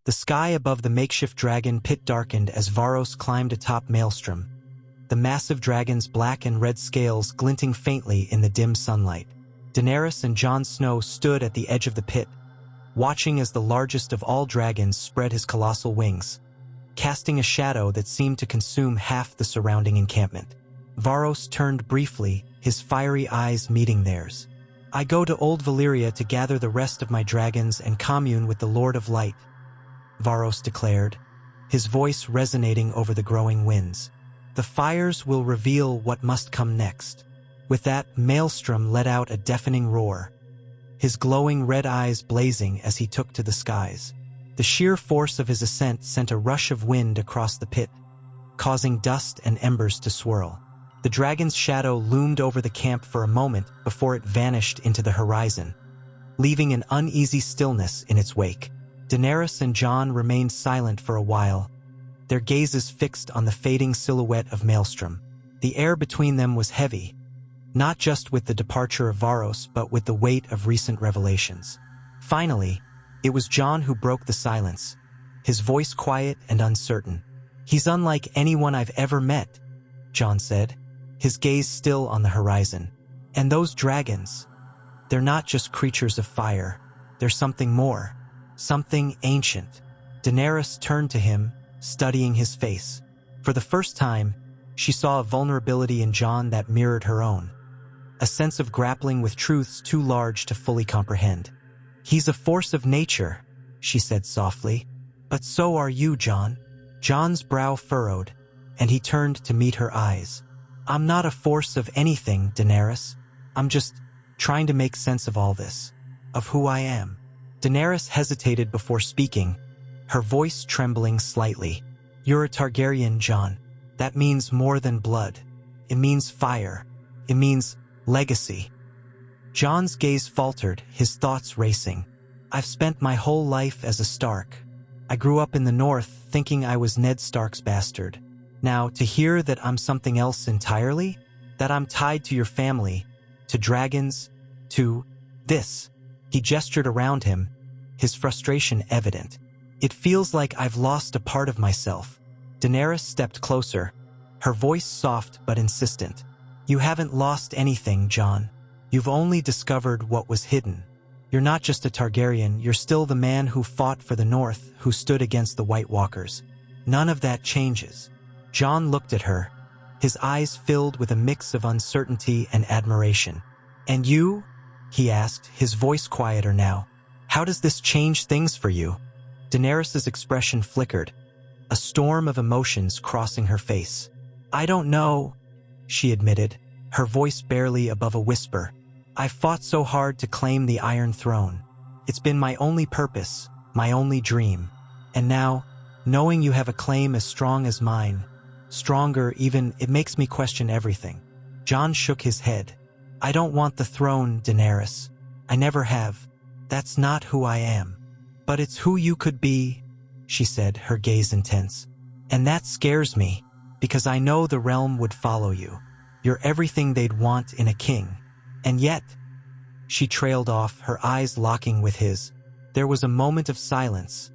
The sky above the makeshift dragon pit darkened as Varos climbed atop Maelstrom, the massive dragon's black and red scales glinting faintly in the dim sunlight. Daenerys and Jon Snow stood at the edge of the pit, watching as the largest of all dragons spread his colossal wings, casting a shadow that seemed to consume half the surrounding encampment. Varos turned briefly, his fiery eyes meeting theirs. "I go to Old Valyria to gather the rest of my dragons and commune with the Lord of Light," Varos declared, his voice resonating over the growing winds. "The fires will reveal what must come next." With that, Maelstrom let out a deafening roar, his glowing red eyes blazing as he took to the skies. The sheer force of his ascent sent a rush of wind across the pit, causing dust and embers to swirl. The dragon's shadow loomed over the camp for a moment before it vanished into the horizon, leaving an uneasy stillness in its wake. Daenerys and Jon remained silent for a while, their gazes fixed on the fading silhouette of Maelstrom. The air between them was heavy, not just with the departure of Varos but with the weight of recent revelations. Finally, it was Jon who broke the silence, his voice quiet and uncertain. "He's unlike anyone I've ever met," Jon said, his gaze still on the horizon. "And those dragons, they're not just creatures of fire, they're something more, something ancient." Daenerys turned to him, studying his face. For the first time, she saw a vulnerability in Jon that mirrored her own, a sense of grappling with truths too large to fully comprehend. "He's a force of nature," she said softly. "But so are you, Jon." Jon's brow furrowed, and he turned to meet her eyes. "I'm not a force of anything, Daenerys. I'm just trying to make sense of all this, of who I am." Daenerys hesitated before speaking, her voice trembling slightly. "You're a Targaryen, Jon. That means more than blood. It means fire. It means legacy." Jon's gaze faltered, his thoughts racing. "I've spent my whole life as a Stark. I grew up in the North thinking I was Ned Stark's bastard. Now, to hear that I'm something else entirely, that I'm tied to your family, to dragons, to this." He gestured around him, his frustration evident. "It feels like I've lost a part of myself." Daenerys stepped closer, her voice soft but insistent. "You haven't lost anything, Jon. You've only discovered what was hidden. You're not just a Targaryen, you're still the man who fought for the North, who stood against the White Walkers. None of that changes." Jon looked at her, his eyes filled with a mix of uncertainty and admiration. "And you?" he asked, his voice quieter now. "How does this change things for you?" Daenerys' expression flickered, a storm of emotions crossing her face. "I don't know," she admitted, her voice barely above a whisper. "I've fought so hard to claim the Iron Throne. It's been my only purpose, my only dream. And now, knowing you have a claim as strong as mine, stronger even, it makes me question everything." Jon shook his head. "I don't want the throne, Daenerys. I never have. That's not who I am. But it's who you could be," she said, her gaze intense. "And that scares me, because I know the realm would follow you. You're everything they'd want in a king. And yet," she trailed off, her eyes locking with his. There was a moment of silence,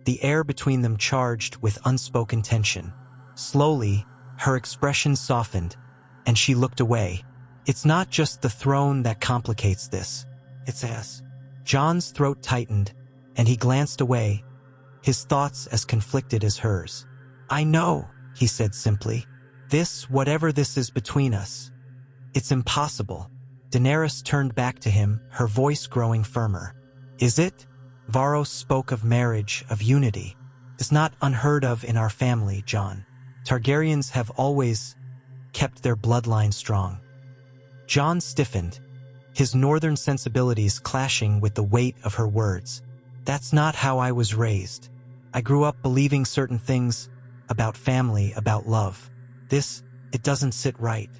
the air between them charged with unspoken tension. Slowly, her expression softened, and she looked away. "It's not just the throne that complicates this. It's us." Jon's throat tightened, and he glanced away, his thoughts as conflicted as hers. "I know," he said simply. "This, whatever this is between us, it's impossible." Daenerys turned back to him, her voice growing firmer. "Is it?" Varos spoke of marriage, of unity. "It's not unheard of in our family, Jon. Targaryens have always kept their bloodline strong." Jon stiffened, his northern sensibilities clashing with the weight of her words. "That's not how I was raised. I grew up believing certain things about family, about love. It doesn't sit right."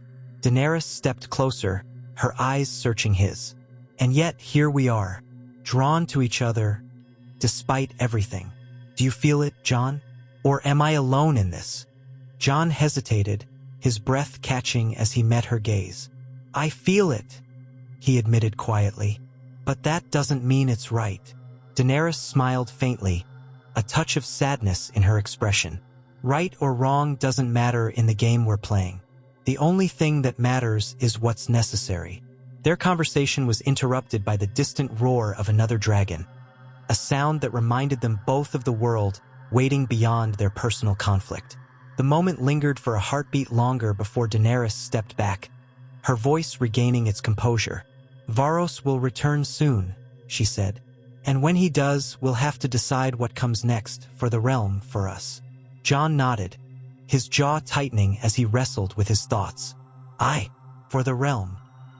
Daenerys stepped closer, her eyes searching his. "And yet here we are, drawn to each other, despite everything. Do you feel it, Jon? Or am I alone in this?" Jon hesitated, his breath catching as he met her gaze. "I feel it," he admitted quietly. "But that doesn't mean it's right." Daenerys smiled faintly, a touch of sadness in her expression. Right or wrong doesn't matter in the game we're playing. The only thing that matters is what's necessary. Their conversation was interrupted by the distant roar of another dragon, a sound that reminded them both of the world waiting beyond their personal conflict. The moment lingered for a heartbeat longer before Daenerys stepped back, her voice regaining its composure. "Varos will return soon," she said. "And when he does, we'll have to decide what comes next for the realm for us." Jon nodded, his jaw tightening as he wrestled with his thoughts. "Aye, for the realm."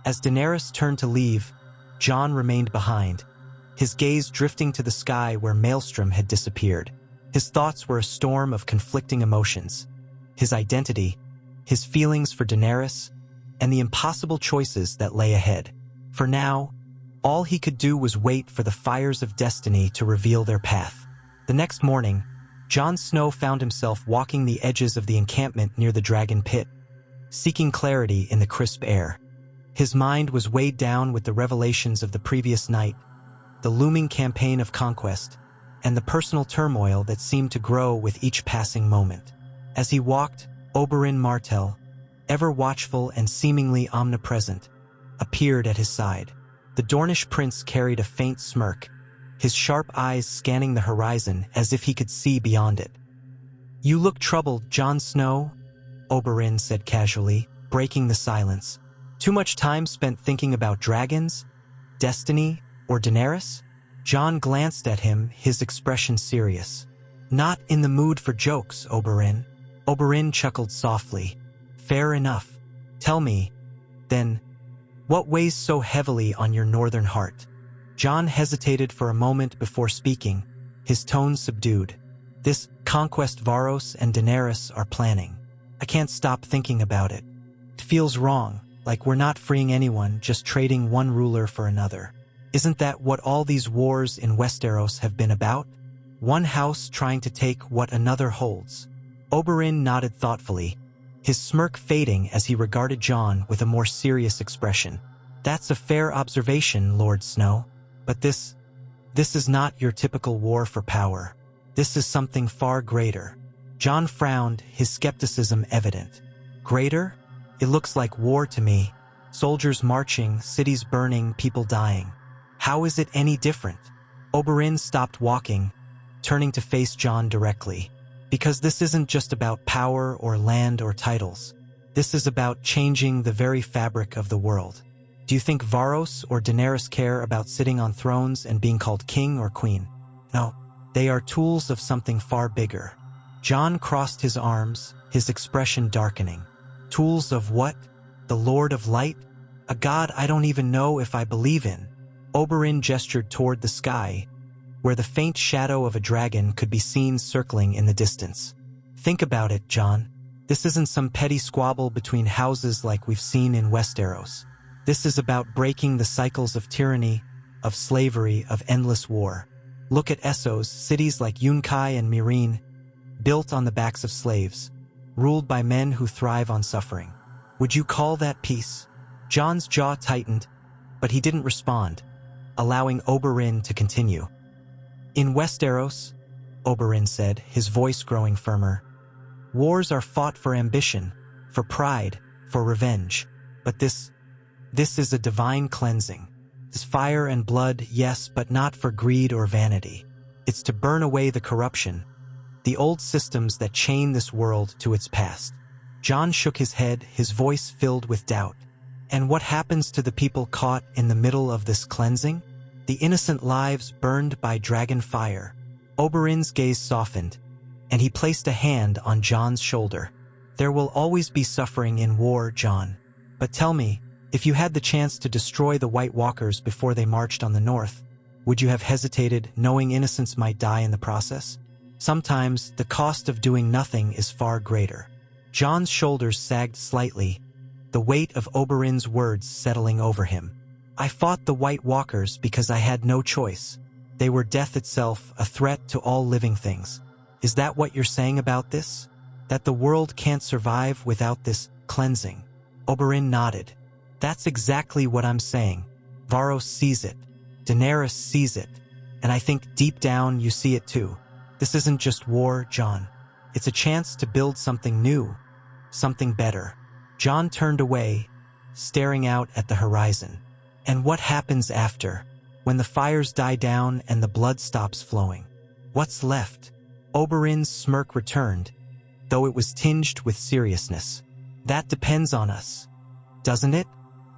As Daenerys turned to leave, Jon remained behind, his gaze drifting to the sky where Maelstrom had disappeared. His thoughts were a storm of conflicting emotions. His identity, his feelings for Daenerys, and the impossible choices that lay ahead. For now, all he could do was wait for the fires of destiny to reveal their path. The next morning, Jon Snow found himself walking the edges of the encampment near the dragon pit, seeking clarity in the crisp air. His mind was weighed down with the revelations of the previous night, the looming campaign of conquest, and the personal turmoil that seemed to grow with each passing moment. As he walked, Oberyn Martell, ever watchful and seemingly omnipresent, appeared at his side. The Dornish prince carried a faint smirk, his sharp eyes scanning the horizon as if he could see beyond it. "You look troubled, Jon Snow," Oberyn said casually, breaking the silence. "Too much time spent thinking about dragons, destiny, or Daenerys?" Jon glanced at him, his expression serious. "Not in the mood for jokes, Oberyn." Oberyn chuckled softly. "Fair enough. Tell me, then, what weighs so heavily on your northern heart?" Jon hesitated for a moment before speaking, his tone subdued. "This conquest Varos and Daenerys are planning. I can't stop thinking about it. It feels wrong, like we're not freeing anyone, just trading one ruler for another. Isn't that what all these wars in Westeros have been about? One house trying to take what another holds." Oberyn nodded thoughtfully, his smirk fading as he regarded Jon with a more serious expression. "That's a fair observation, Lord Snow. But this is not your typical war for power. This is something far greater." Jon frowned, his skepticism evident. "Greater? It looks like war to me. Soldiers marching, cities burning, people dying. How is it any different?" Oberyn stopped walking, turning to face Jon directly. "Because this isn't just about power or land or titles. This is about changing the very fabric of the world. Do you think Varos or Daenerys care about sitting on thrones and being called king or queen? No, they are tools of something far bigger." Jon crossed his arms, his expression darkening. "Tools of what? The Lord of Light? A god I don't even know if I believe in." Oberyn gestured toward the sky, where the faint shadow of a dragon could be seen circling in the distance. "Think about it, Jon. This isn't some petty squabble between houses like we've seen in Westeros. This is about breaking the cycles of tyranny, of slavery, of endless war. Look at Essos, cities like Yunkai and Meereen, built on the backs of slaves, ruled by men who thrive on suffering. Would you call that peace?" Jon's jaw tightened, but he didn't respond, allowing Oberyn to continue. "In Westeros," Oberyn said, his voice growing firmer, "wars are fought for ambition, for pride, for revenge. But this is a divine cleansing. It's fire and blood, yes, but not for greed or vanity. It's to burn away the corruption, the old systems that chain this world to its past." Jon shook his head, his voice filled with doubt. "And what happens to the people caught in the middle of this cleansing? The innocent lives burned by dragon fire?" Oberyn's gaze softened, and he placed a hand on Jon's shoulder. "There will always be suffering in war, Jon. But tell me, if you had the chance to destroy the White Walkers before they marched on the north, would you have hesitated, knowing innocents might die in the process? Sometimes the cost of doing nothing is far greater." Jon's shoulders sagged slightly, the weight of Oberyn's words settling over him. "I fought the White Walkers because I had no choice. They were death itself, a threat to all living things. Is that what you're saying about this? That the world can't survive without this cleansing?" Oberyn nodded. "That's exactly what I'm saying. Varos sees it. Daenerys sees it. And I think deep down you see it too. This isn't just war, Jon. It's a chance to build something new, something better. Jon turned away, staring out at the horizon. And what happens after, when the fires die down and the blood stops flowing? What's left? Oberyn's smirk returned, though it was tinged with seriousness. That depends on us, doesn't it?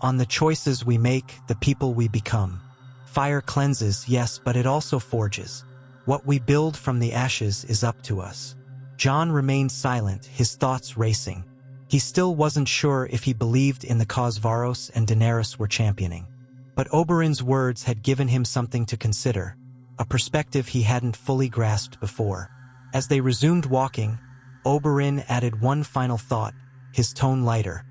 On the choices we make, the people we become. Fire cleanses, yes, but it also forges. What we build from the ashes is up to us. Jon remained silent, his thoughts racing. He still wasn't sure if he believed in the cause Varos and Daenerys were championing. But Oberyn's words had given him something to consider, a perspective he hadn't fully grasped before. As they resumed walking, Oberyn added one final thought, his tone lighter.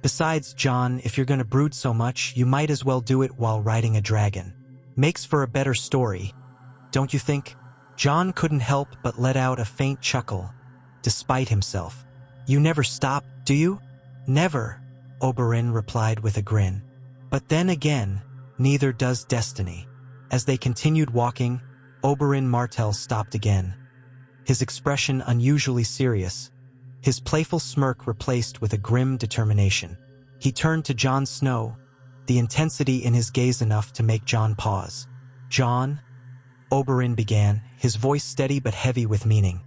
Besides, Jon, if you're gonna brood so much, you might as well do it while riding a dragon. Makes for a better story, don't you think? Jon couldn't help but let out a faint chuckle, despite himself. You never stop, do you? Never, Oberyn replied with a grin. But then again, neither does destiny. As they continued walking, Oberyn Martell stopped again, his expression unusually serious, his playful smirk replaced with a grim determination. He turned to Jon Snow, the intensity in his gaze enough to make Jon pause. Jon, Oberyn began, his voice steady but heavy with meaning.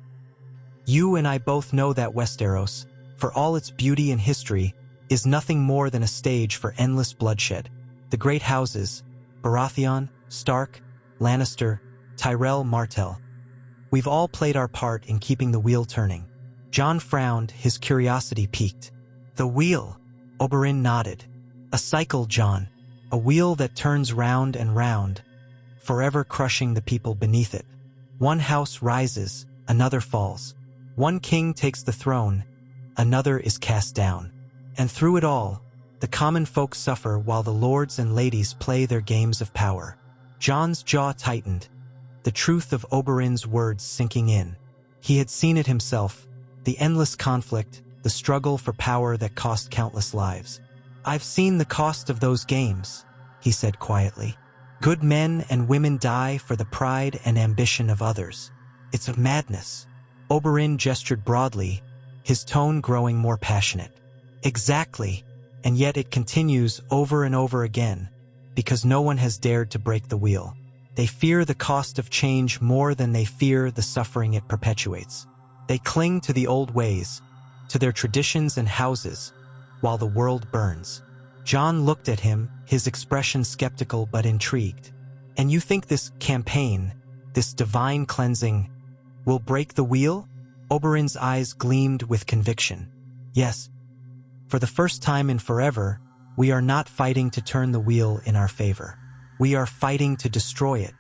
You and I both know that Westeros, for all its beauty and history, is nothing more than a stage for endless bloodshed. The great houses, Baratheon, Stark, Lannister, Tyrell, Martell. We've all played our part in keeping the wheel turning. Jon frowned, his curiosity piqued. The wheel, Oberyn nodded. A cycle, Jon. A wheel that turns round and round, forever crushing the people beneath it. One house rises, another falls. One king takes the throne, another is cast down. And through it all, the common folk suffer while the lords and ladies play their games of power. Jon's jaw tightened, the truth of Oberyn's words sinking in. He had seen it himself, the endless conflict, the struggle for power that cost countless lives. I've seen the cost of those games, he said quietly. Good men and women die for the pride and ambition of others. It's a madness. Oberyn gestured broadly, his tone growing more passionate. Exactly, and yet it continues over and over again, because no one has dared to break the wheel. They fear the cost of change more than they fear the suffering it perpetuates. They cling to the old ways, to their traditions and houses, while the world burns. Jon looked at him, his expression skeptical but intrigued. And you think this campaign, this divine cleansing, will break the wheel? Oberyn's eyes gleamed with conviction. Yes. For the first time in forever, we are not fighting to turn the wheel in our favor. We are fighting to destroy it,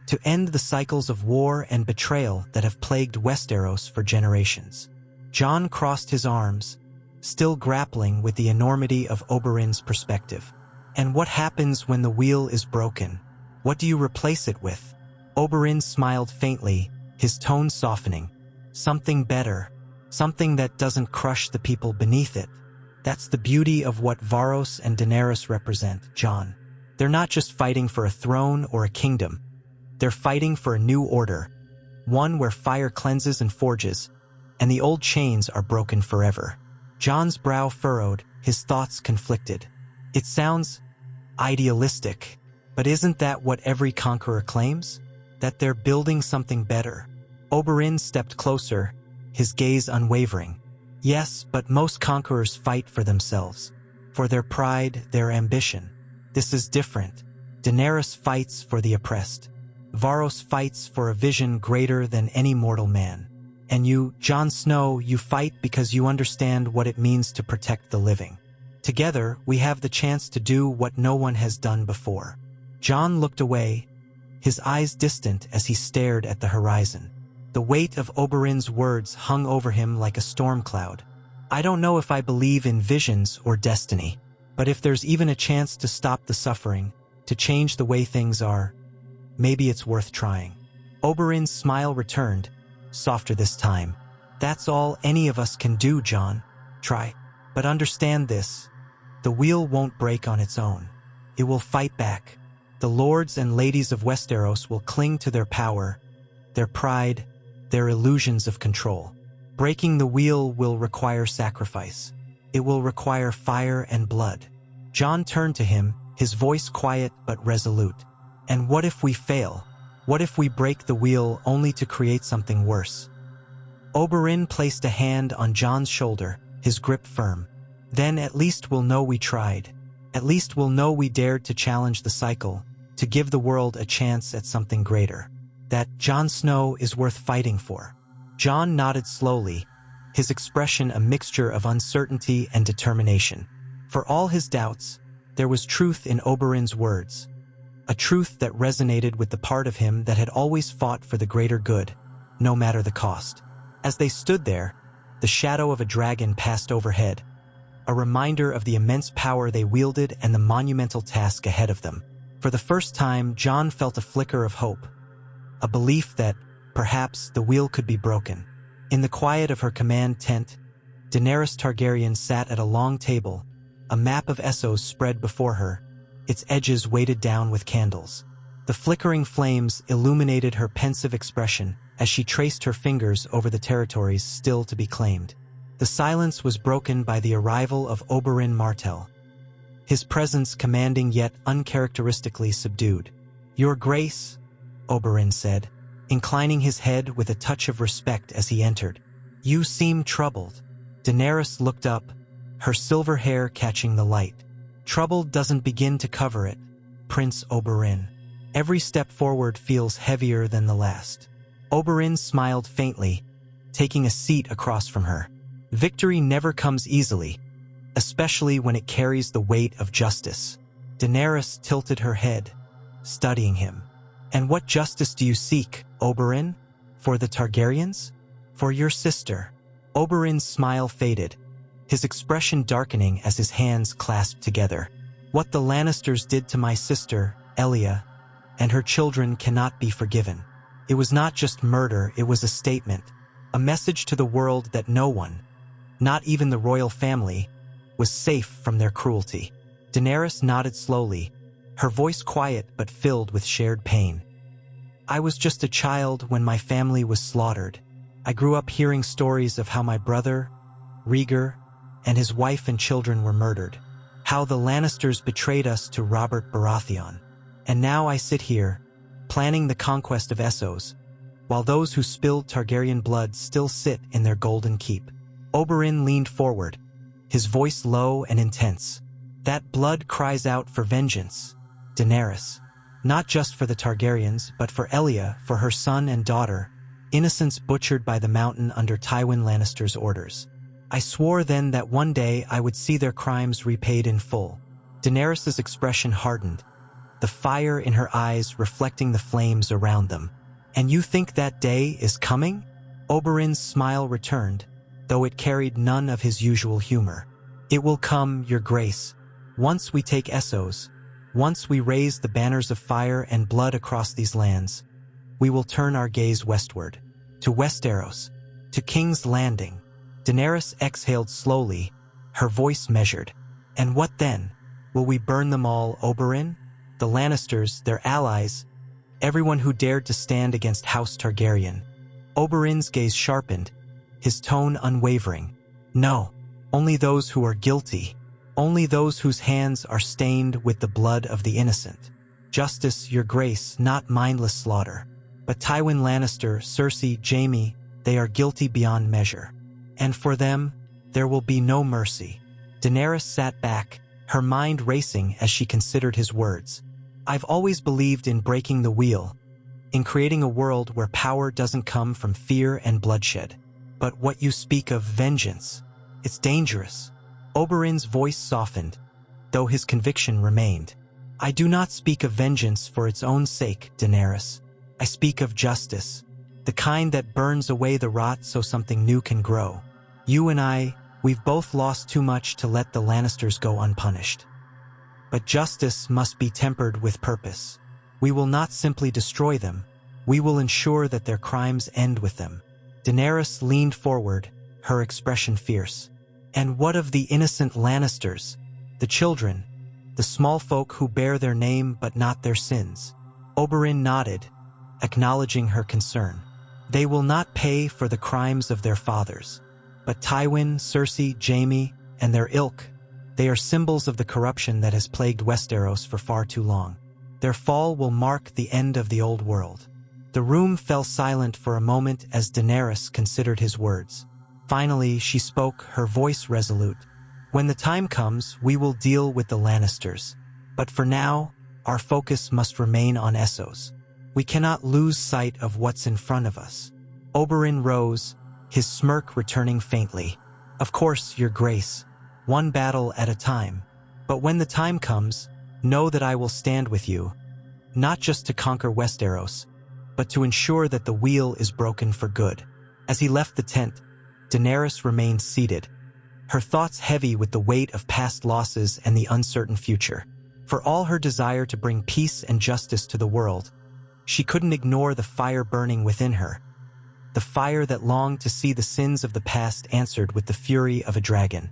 to end the cycles of war and betrayal that have plagued Westeros for generations. Jon crossed his arms, still grappling with the enormity of Oberyn's perspective. And what happens when the wheel is broken? What do you replace it with? Oberyn smiled faintly, his tone softening. Something better, something that doesn't crush the people beneath it. That's the beauty of what Varos and Daenerys represent, Jon. They're not just fighting for a throne or a kingdom. They're fighting for a new order, one where fire cleanses and forges, and the old chains are broken forever. Jon's brow furrowed, his thoughts conflicted. It sounds idealistic, but isn't that what every conqueror claims? That they're building something better? Oberyn stepped closer, his gaze unwavering. Yes, but most conquerors fight for themselves, for their pride, their ambition. This is different. Daenerys fights for the oppressed. Varos fights for a vision greater than any mortal man. And you, Jon Snow, you fight because you understand what it means to protect the living. Together, we have the chance to do what no one has done before. Jon looked away, his eyes distant as he stared at the horizon. The weight of Oberyn's words hung over him like a storm cloud. I don't know if I believe in visions or destiny, but if there's even a chance to stop the suffering, to change the way things are, maybe it's worth trying. Oberyn's smile returned, softer this time. That's all any of us can do, Jon. Try. But understand this. The wheel won't break on its own. It will fight back. The lords and ladies of Westeros will cling to their power, their pride, They're illusions of control. Breaking the wheel will require sacrifice. It will require fire and blood. Jon turned to him, his voice quiet but resolute. And what if we fail? What if we break the wheel only to create something worse? Oberyn placed a hand on Jon's shoulder, his grip firm. Then at least we'll know we tried. At least we'll know we dared to challenge the cycle, to give the world a chance at something greater. That Jon Snow is worth fighting for. Jon nodded slowly, his expression a mixture of uncertainty and determination. For all his doubts, there was truth in Oberyn's words. A truth that resonated with the part of him that had always fought for the greater good, no matter the cost. As they stood there, the shadow of a dragon passed overhead, a reminder of the immense power they wielded and the monumental task ahead of them. For the first time, Jon felt a flicker of hope, a belief that, perhaps, the wheel could be broken. In the quiet of her command tent, Daenerys Targaryen sat at a long table, a map of Essos spread before her, its edges weighted down with candles. The flickering flames illuminated her pensive expression as she traced her fingers over the territories still to be claimed. The silence was broken by the arrival of Oberyn Martell, his presence commanding yet uncharacteristically subdued. "Your Grace," Oberyn said, inclining his head with a touch of respect as he entered. "You seem troubled." Daenerys looked up, her silver hair catching the light. "Trouble doesn't begin to cover it, Prince Oberyn. Every step forward feels heavier than the last." Oberyn smiled faintly, taking a seat across from her. Victory never comes easily, especially when it carries the weight of justice. Daenerys tilted her head, studying him. "And what justice do you seek, Oberyn? For the Targaryens? For your sister?" Oberyn's smile faded, his expression darkening as his hands clasped together. "What the Lannisters did to my sister, Elia, and her children cannot be forgiven. It was not just murder, it was a statement, a message to the world that no one, not even the royal family, was safe from their cruelty." Daenerys nodded slowly, her voice quiet but filled with shared pain. "I was just a child when my family was slaughtered. I grew up hearing stories of how my brother, Rhaegar, and his wife and children were murdered, how the Lannisters betrayed us to Robert Baratheon. And now I sit here, planning the conquest of Essos, while those who spilled Targaryen blood still sit in their golden keep." Oberyn leaned forward, his voice low and intense. "That blood cries out for vengeance, Daenerys. Not just for the Targaryens, but for Elia, for her son and daughter, innocents butchered by the Mountain under Tywin Lannister's orders. I swore then that one day I would see their crimes repaid in full." Daenerys's expression hardened, the fire in her eyes reflecting the flames around them. "And you think that day is coming?" Oberyn's smile returned, though it carried none of his usual humor. "It will come, Your Grace. Once we take Essos, once we raise the banners of fire and blood across these lands, we will turn our gaze westward, to Westeros, to King's Landing." Daenerys exhaled slowly, her voice measured. "And what then? Will we burn them all, Oberyn? The Lannisters, their allies, everyone who dared to stand against House Targaryen?" Oberyn's gaze sharpened, his tone unwavering. "No, only those who are guilty, only those whose hands are stained with the blood of the innocent. Justice, Your Grace, not mindless slaughter. But Tywin Lannister, Cersei, Jaime, they are guilty beyond measure. And for them, there will be no mercy." Daenerys sat back, her mind racing as she considered his words. "I've always believed in breaking the wheel, in creating a world where power doesn't come from fear and bloodshed. But what you speak of vengeance, it's dangerous." Oberyn's voice softened, though his conviction remained. "I do not speak of vengeance for its own sake, Daenerys. I speak of justice, the kind that burns away the rot so something new can grow. You and I, we've both lost too much to let the Lannisters go unpunished. But justice must be tempered with purpose. We will not simply destroy them, we will ensure that their crimes end with them." Daenerys leaned forward, her expression fierce. "And what of the innocent Lannisters, the children, the small folk who bear their name but not their sins?" Oberyn nodded, acknowledging her concern. They will not pay for the crimes of their fathers. But Tywin, Cersei, Jaime, and their ilk, they are symbols of the corruption that has plagued Westeros for far too long. Their fall will mark the end of the old world. The room fell silent for a moment as Daenerys considered his words. Finally, she spoke, her voice resolute. When the time comes, we will deal with the Lannisters. But for now, our focus must remain on Essos. We cannot lose sight of what's in front of us. Oberyn rose, his smirk returning faintly. Of course, Your Grace. One battle at a time. But when the time comes, know that I will stand with you, not just to conquer Westeros, but to ensure that the wheel is broken for good. As he left the tent, Daenerys remained seated, her thoughts heavy with the weight of past losses and the uncertain future. For all her desire to bring peace and justice to the world, she couldn't ignore the fire burning within her, the fire that longed to see the sins of the past answered with the fury of a dragon.